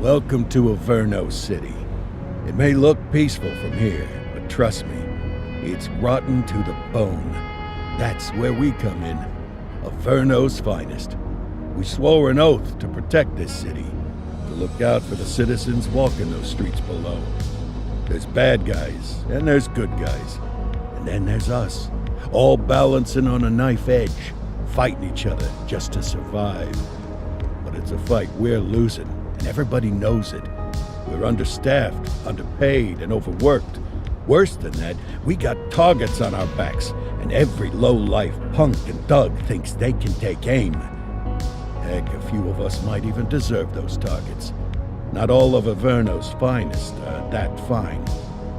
Welcome to Averno City. It may look peaceful from here, but trust me, it's rotten to the bone. That's where we come in. Averno's finest. We swore an oath to protect this city, to look out for the citizens walking those streets below. There's bad guys, and there's good guys. And then there's us, all balancing on a knife edge, fighting each other just to survive. But it's a fight we're losing, and everybody knows it. We're understaffed, underpaid, and overworked. Worse than that, we got targets on our backs, and every low-life punk and thug thinks they can take aim. Heck, a few of us might even deserve those targets. Not all of Averno's finest are that fine.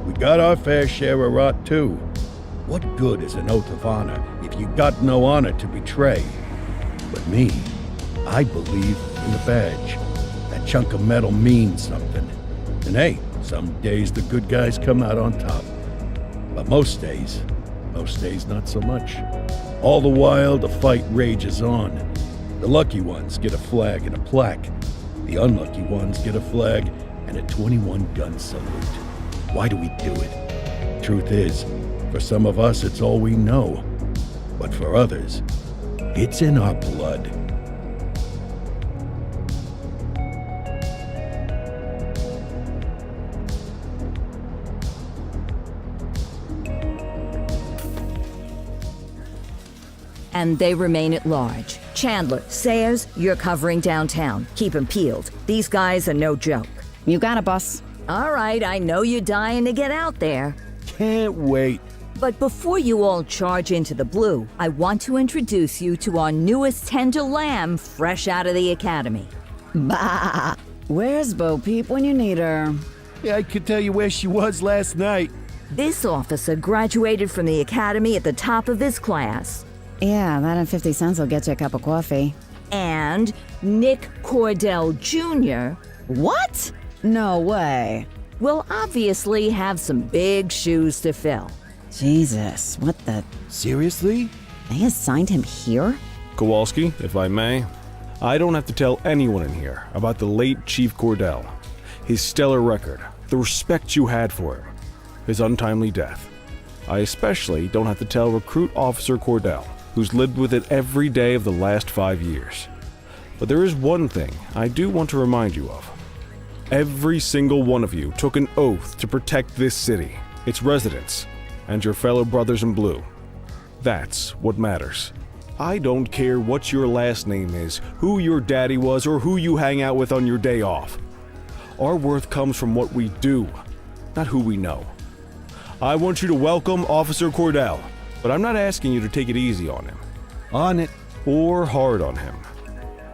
We got our fair share of rot, too. What good is an oath of honor if you got no honor to betray? But me, I believe in the badge. That chunk of metal means something. And hey, some days the good guys come out on top. But most days not so much. All the while, the fight rages on. The lucky ones get a flag and a plaque. The unlucky ones get a flag and a 21-gun salute. Why do we do it? Truth is, for some of us, it's all we know. But for others, it's in our blood. And they remain at large. Chandler, Sayers, you're covering downtown. Keep 'em peeled. These guys are no joke. You got it, boss. All right, I know you're dying to get out there. Can't wait. But before you all charge into the blue, I want to introduce you to our newest tender lamb fresh out of the academy. Bah! Where's Bo Peep when you need her? Yeah, I could tell you where she was last night. This officer graduated from the academy at the top of his class. Yeah, that and 50 cents will get you a cup of coffee. And Nick Cordell Jr. What? No way. will obviously have some big shoes to fill. Jesus, what the... Seriously? They assigned him here? Kowalski, if I may, I don't have to tell anyone in here about the late Chief Cordell, his stellar record, the respect you had for him, his untimely death. I especially don't have to tell Recruit Officer Cordell, who's lived with it every day of the last 5 years. But there is one thing I do want to remind you of. Every single one of you took an oath to protect this city, its residents, and your fellow brothers in blue. That's what matters. I don't care what your last name is, who your daddy was, or who you hang out with on your day off. Our worth comes from what we do, not who we know. I want you to welcome Officer Cordell, but I'm not asking you to take it easy on him. On it. Or hard on him.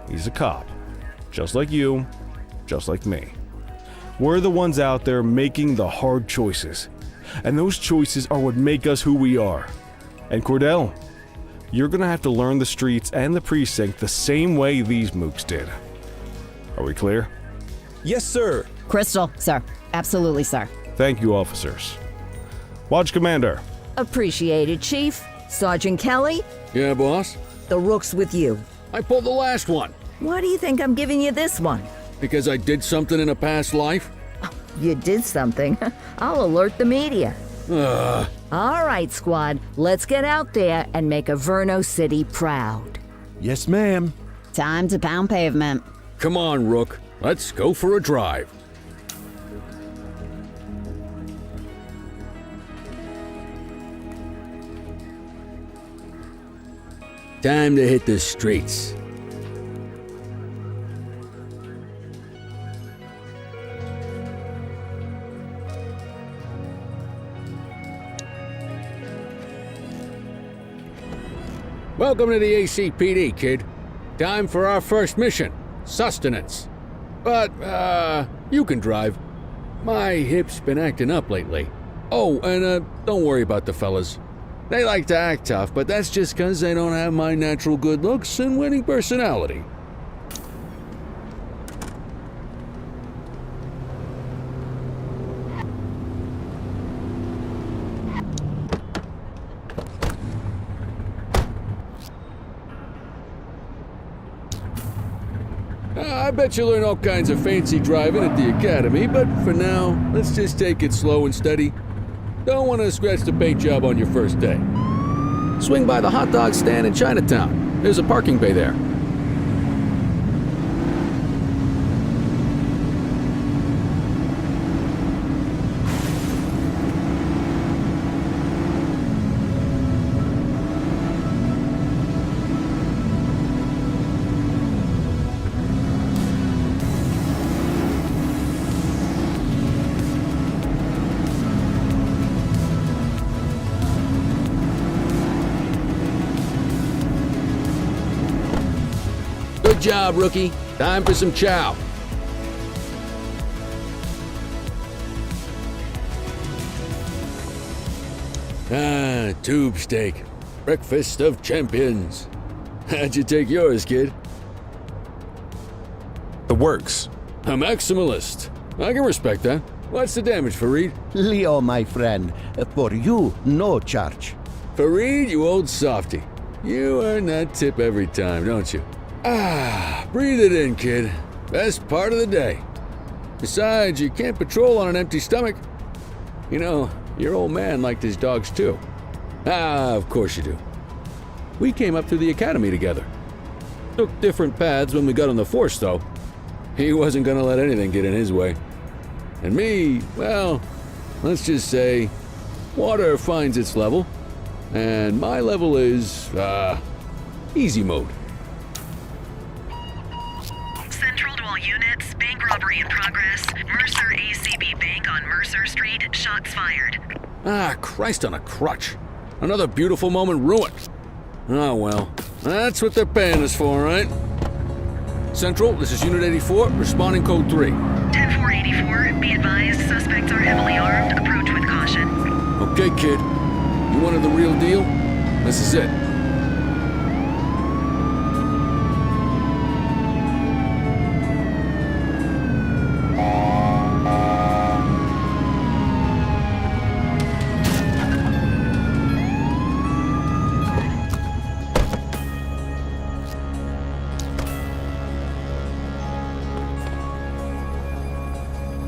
He's a cop, just like you, just like me. We're the ones out there making the hard choices, and those choices are what make us who we are. And Cordell, you're gonna have to learn the streets and the precinct the same way these mooks did. Are we clear? Yes, sir. Crystal, sir. Absolutely, sir. Thank you, officers. Watch Commander. Appreciated, Chief. Sergeant Kelly, Yeah, boss? the rook's with you. I pulled the last one. Why do you think I'm giving you this one? Because I did something in a past life? You did something. I'll alert the media. Ugh. All right, squad, let's get out there and make Averno City proud. Yes, ma'am. Time to pound pavement. Come on, Rook. Let's go for a drive. Time to hit the streets. Welcome to the ACPD, kid. Time for our first mission, sustenance. But, you can drive. My hip's been acting up lately. Oh, and, don't worry about the fellas. They like to act tough, but that's just 'cause they don't have my natural good looks and winning personality. I bet you'll learn all kinds of fancy driving at the academy, but for now, let's just take it slow and steady. Don't want to scratch the paint job on your first day. Swing by the hot dog stand in Chinatown. There's a parking bay there. Good job, rookie. Time for some chow. Tube steak. Breakfast of champions. How'd you take yours, kid? The works. A maximalist. I can respect that. What's the damage, Fareed? Leo, my friend, for you, no charge. Fareed, you old softy. You earn that tip every time, don't you? Breathe it in, kid. Best part of the day. Besides, you can't patrol on an empty stomach. You know, your old man liked his dogs too. Of course you do. We came up through the academy together. Took different paths when we got on the force, though. He wasn't gonna let anything get in his way. And me, well, let's just say, water finds its level. And my level is, easy mode. Central to all units, bank robbery in progress. Mercer ACB Bank on Mercer Street, shots fired. Christ on a crutch. Another beautiful moment ruined. Oh well, that's what they're paying us for, right? Central, this is Unit 84, responding code 3. 10-484, be advised, suspects are heavily armed, approach with caution. Okay, kid. You wanted the real deal? This is it.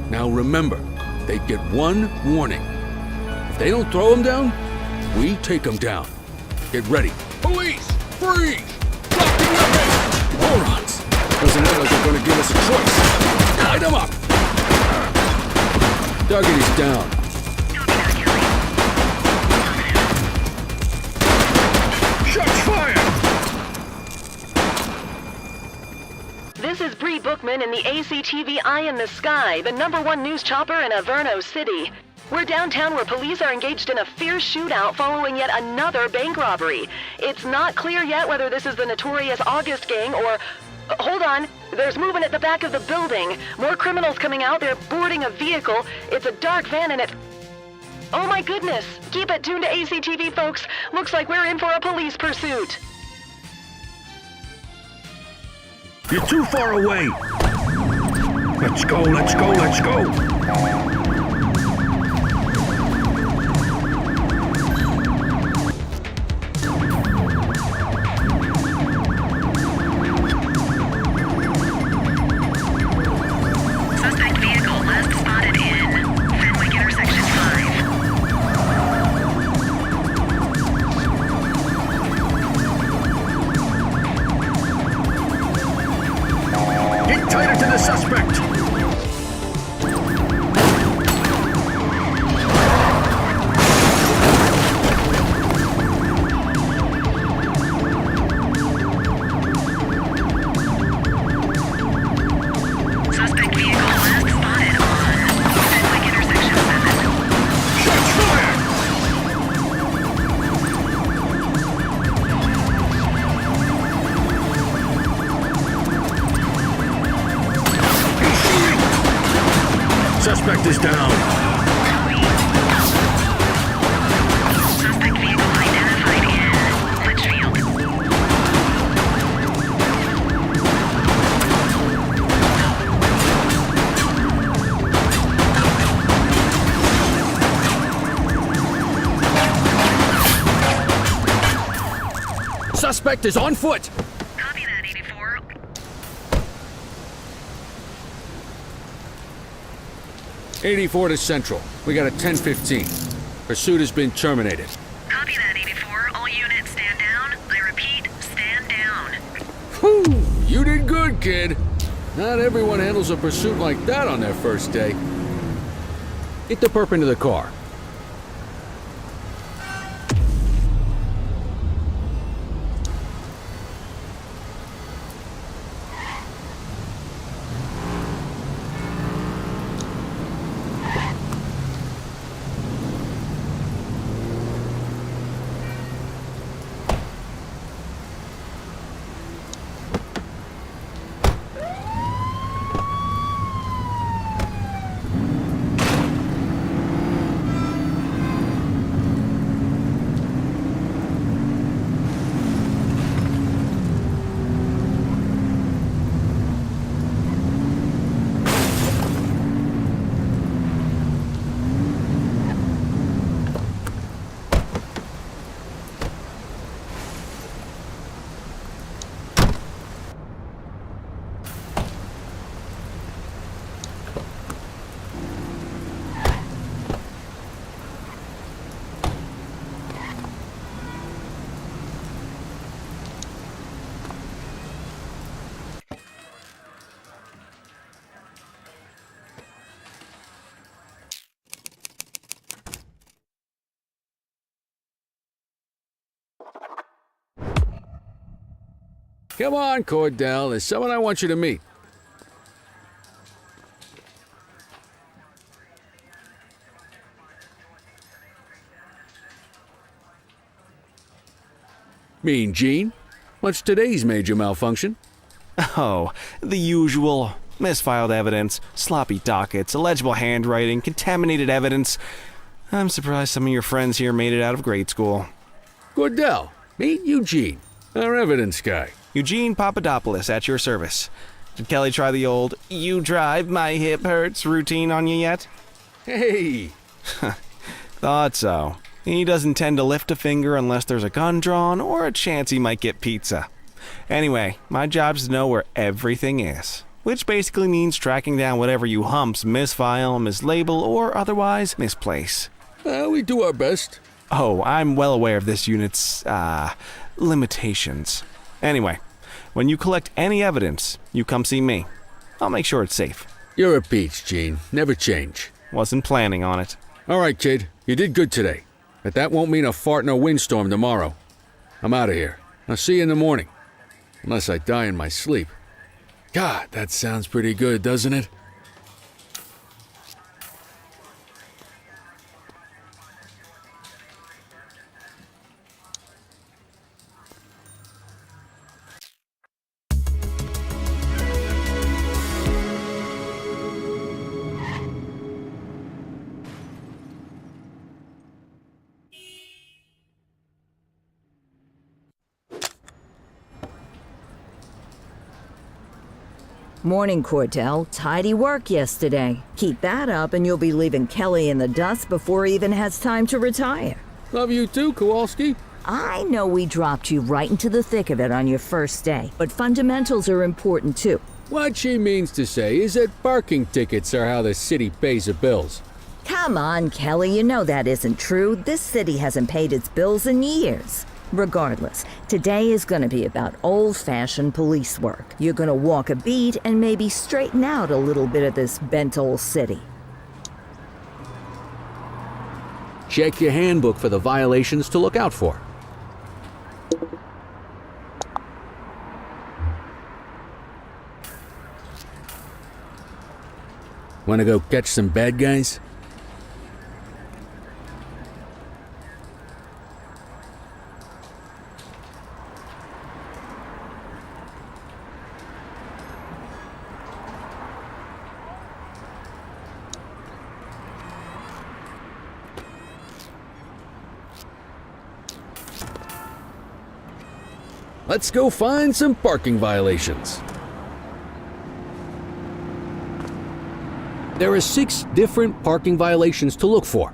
Now remember, they get one warning. If they don't throw them down, we take them down. Get ready. Police! Freeze! Drop your weapons! Morons! Doesn't look like they're gonna give us a choice. Light them up! Duggety's down. Shots fired! This is Bree Bookman in the ACTV Eye in the Sky, the #1 news chopper in Averno City. We're downtown where police are engaged in a fierce shootout following yet another bank robbery. It's not clear yet whether this is the notorious August gang or... Hold on. There's movement at the back of the building. More criminals coming out. They're boarding a vehicle. It's a dark van and it... Oh my goodness. Keep it tuned to ACTV, folks. Looks like we're in for a police pursuit. You're too far away. Let's go, let's go, let's go. Suspect vehicle last spotted in Fenwick Intersection 5. Get tighter to the suspect. Suspect vehicle last spotted on Fenwick Intersection 7. Shots fired. Suspect is down. Suspect vehicle identified in Litchfield. Suspect is on foot! Copy that, 84. 84 to Central. We got a 10:15. Pursuit has been terminated. Copy that, 84. All units stand down. I repeat, stand down. Whew! You did good, kid. Not everyone handles a pursuit like that on their first day. Get the perp into the car. Come on, Cordell. There's someone I want you to meet. Mean Gene? What's today's major malfunction? Oh, the usual. Misfiled evidence, sloppy dockets, illegible handwriting, contaminated evidence. I'm surprised some of your friends here made it out of grade school. Cordell, meet Eugene, our evidence guy. Eugene Papadopoulos at your service. Did Kelly try the old "you drive, my hip hurts" routine on you yet? Hey! Thought so. He doesn't tend to lift a finger unless there's a gun drawn or a chance he might get pizza. Anyway, my job's to know where everything is, which basically means tracking down whatever you humps misfile, mislabel, or otherwise misplace. We do our best. Oh, I'm well aware of this unit's, limitations. Anyway, when you collect any evidence, you come see me. I'll make sure it's safe. You're a peach, Gene. Never change. Wasn't planning on it. All right, kid. You did good today. But that won't mean a fart in a windstorm tomorrow. I'm out of here. I'll see you in the morning. Unless I die in my sleep. God, that sounds pretty good, doesn't it? Morning, Cordell. Tidy work yesterday. Keep that up and you'll be leaving Kelly in the dust before he even has time to retire. Love you too, Kowalski. I know we dropped you right into the thick of it on your first day, but fundamentals are important too. What she means to say is that parking tickets are how the city pays the bills. Come on, Kelly, you know that isn't true. This city hasn't paid its bills in years. Regardless, today is going to be about old-fashioned police work. You're going to walk a beat and maybe straighten out a little bit of this bent old city. Check your handbook for the violations to look out for. Want to go catch some bad guys? Let's go find some parking violations. There are 6 different parking violations to look for.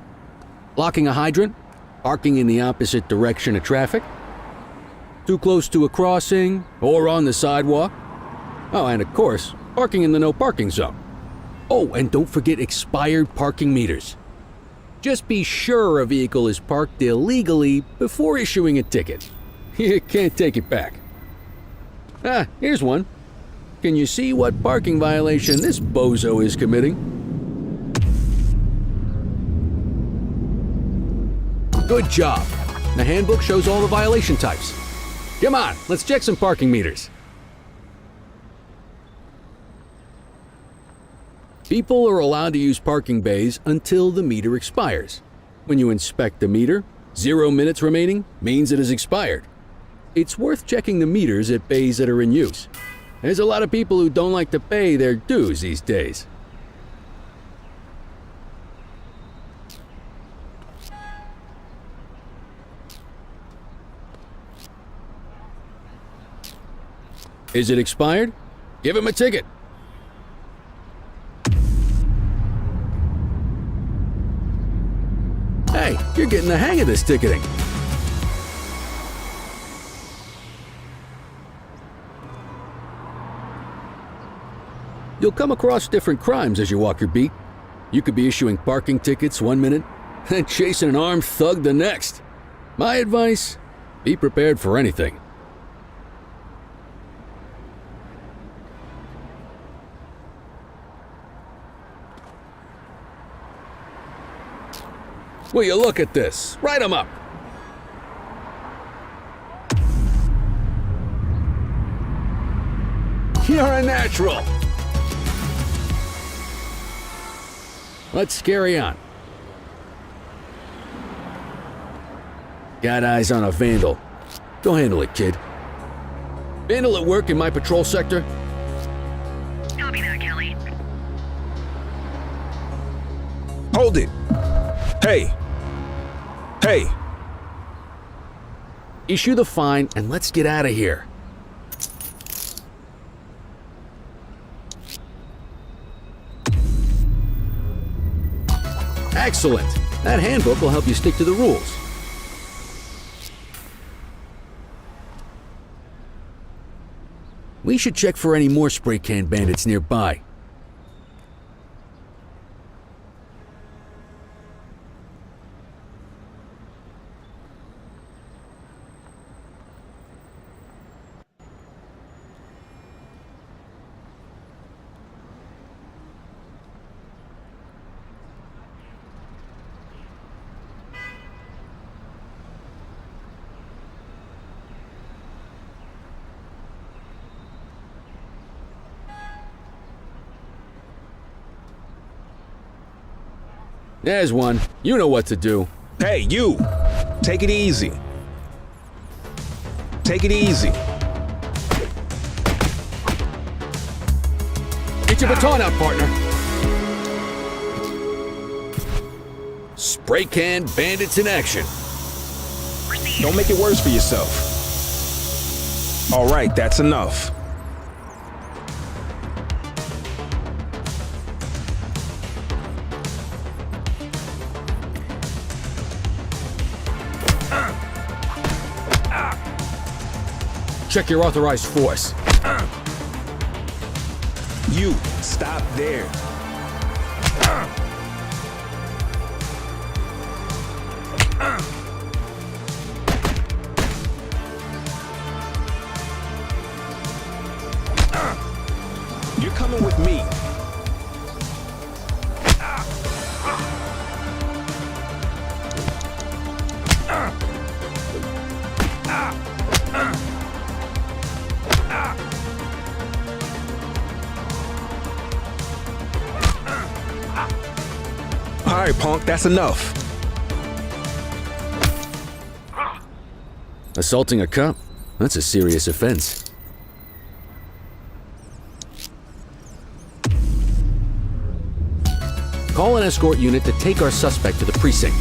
Blocking a hydrant, parking in the opposite direction of traffic, too close to a crossing or on the sidewalk. Oh, and of course, parking in the no parking zone. Oh, and don't forget expired parking meters. Just be sure a vehicle is parked illegally before issuing a ticket. You can't take it back. Ah, here's one. Can you see what parking violation this bozo is committing? Good job. The handbook shows all the violation types. Come on, let's check some parking meters. People are allowed to use parking bays until the meter expires. When you inspect the meter, 0 minutes remaining means it has expired. It's worth checking the meters at bays that are in use. There's a lot of people who don't like to pay their dues these days. Is it expired? Give him a ticket. Hey, you're getting the hang of this ticketing. You'll come across different crimes as you walk your beat. You could be issuing parking tickets 1 minute, and chasing an armed thug the next. My advice, be prepared for anything. Will you look at this? Write 'em up. You're a natural. Let's carry on. Got eyes on a vandal. Go handle it, kid. Vandal at work in my patrol sector? Copy that, Kelly. Hold it. Hey. Hey. Issue the fine and let's get out of here. Excellent. That handbook will help you stick to the rules. We should check for any more spray can bandits nearby. There's one. You know what to do. Hey, you. Take it easy. Take it easy. Get your baton out, partner. Spray can bandits in action. Don't make it worse for yourself. All right, that's enough. Check your authorized force. You, stop there. You're coming with me. All right, punk, that's enough. Assaulting a cop? That's a serious offense. Call an escort unit to take our suspect to the precinct.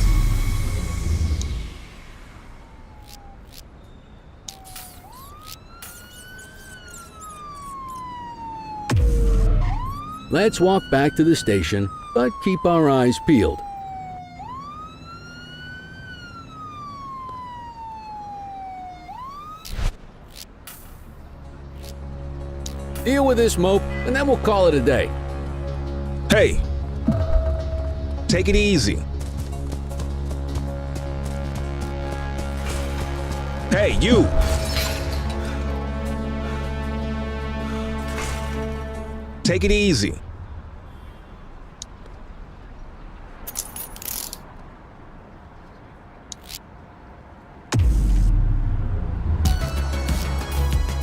Let's walk back to the station, but keep our eyes peeled. Deal with this mope, and then we'll call it a day. Hey! Take it easy. Hey, you! Take it easy.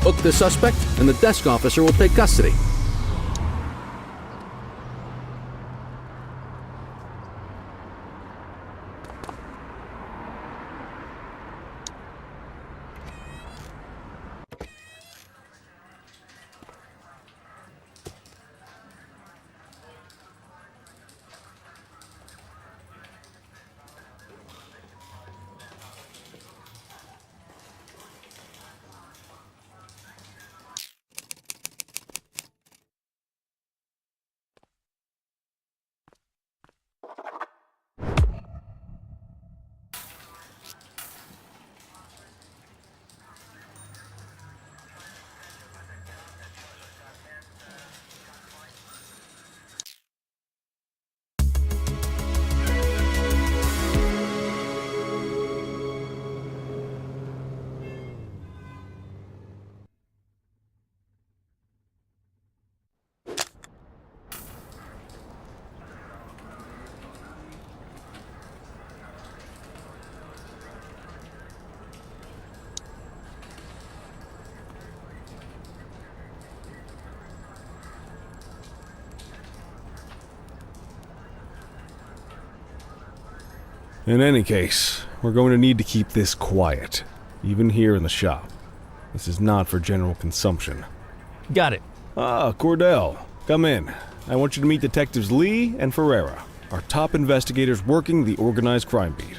Book the suspect, and the desk officer will take custody. In any case, we're going to need to keep this quiet, even here in the shop. This is not for general consumption. Got it. Ah, Cordell, come in. I want you to meet Detectives Lee and Ferreira, our top investigators working the organized crime beat.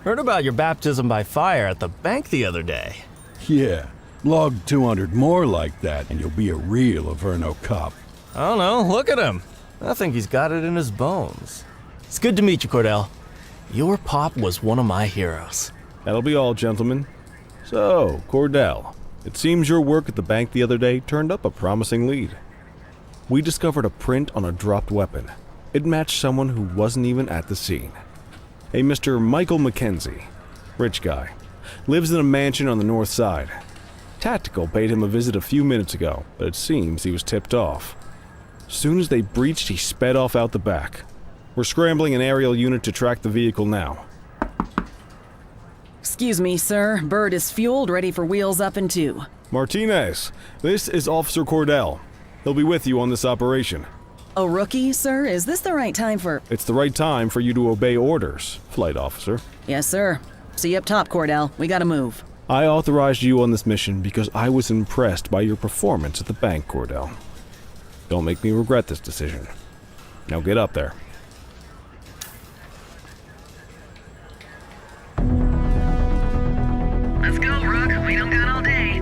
Heard about your baptism by fire at the bank the other day. Yeah, log 200 more like that, and you'll be a real Averno cop. I don't know, look at him. I think he's got it in his bones. It's good to meet you, Cordell. Your pop was one of my heroes. That'll be all, gentlemen. So, Cordell, it seems your work at the bank the other day turned up a promising lead. We discovered a print on a dropped weapon. It matched someone who wasn't even at the scene. A Mr. Michael Mackenzie, rich guy, lives in a mansion on the north side. Tactical paid him a visit a few minutes ago, but it seems he was tipped off. Soon as they breached, he sped off out the back. We're scrambling an aerial unit to track the vehicle now. Excuse me, sir. Bird is fueled, ready for wheels up in 2. Martinez, this is Officer Cordell. He'll be with you on this operation. A rookie, sir? Is this the right time for... It's the right time for you to obey orders, Flight Officer. Yes, sir. See you up top, Cordell. We gotta move. I authorized you on this mission because I was impressed by your performance at the bank, Cordell. Don't make me regret this decision. Now get up there. Let's go, Rook. We don't got all day.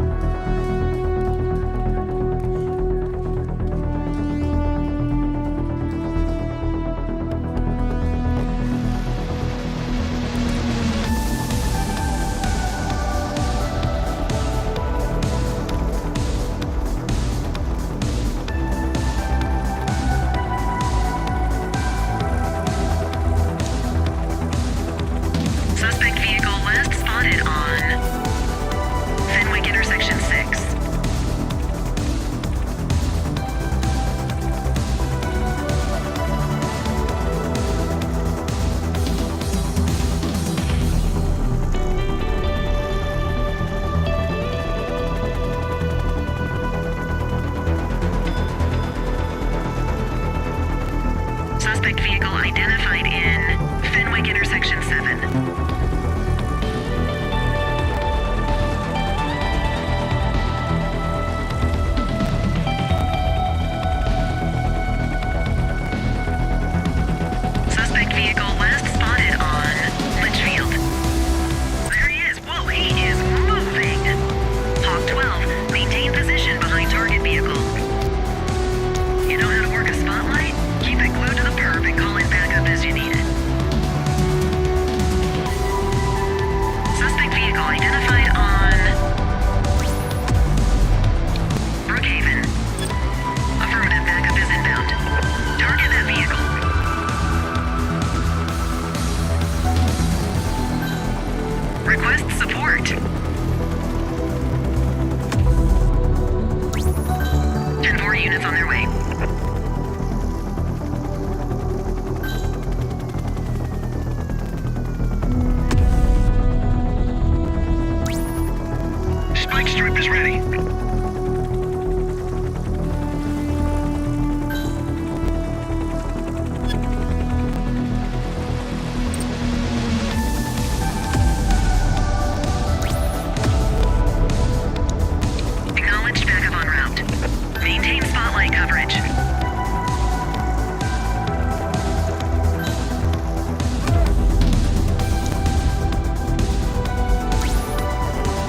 units on their way. Spike strip is ready. Acknowledged backup en route. Maintain spotlight coverage.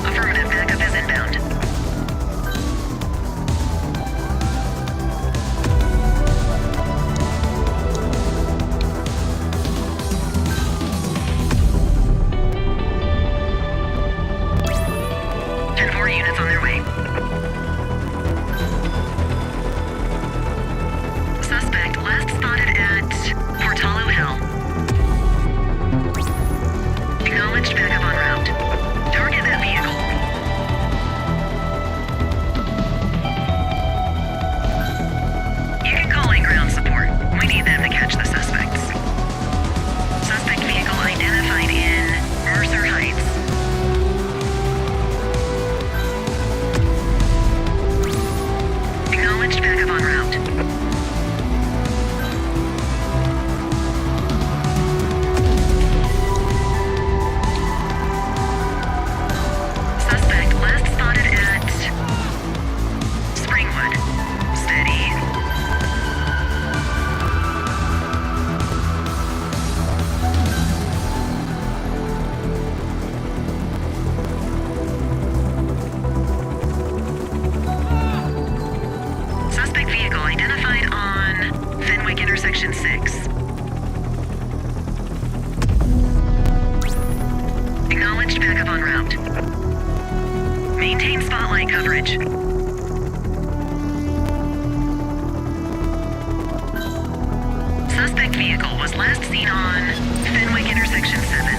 Affirmative, backup is inbound. And 4 units on their way. Suspect last spotted at Portalo Hill. Acknowledged backup en route. Target that vehicle. You can call in ground support. We need them to catch the suspects. Suspect vehicle identified in Mercer Heights. Acknowledged backup en route. Suspect last spotted at Springwood. Steady. Suspect vehicle identified on Fenwick Intersection 6. Acknowledged backup en route. Maintain spotlight coverage. Suspect vehicle was last seen on Fenwick Intersection 7.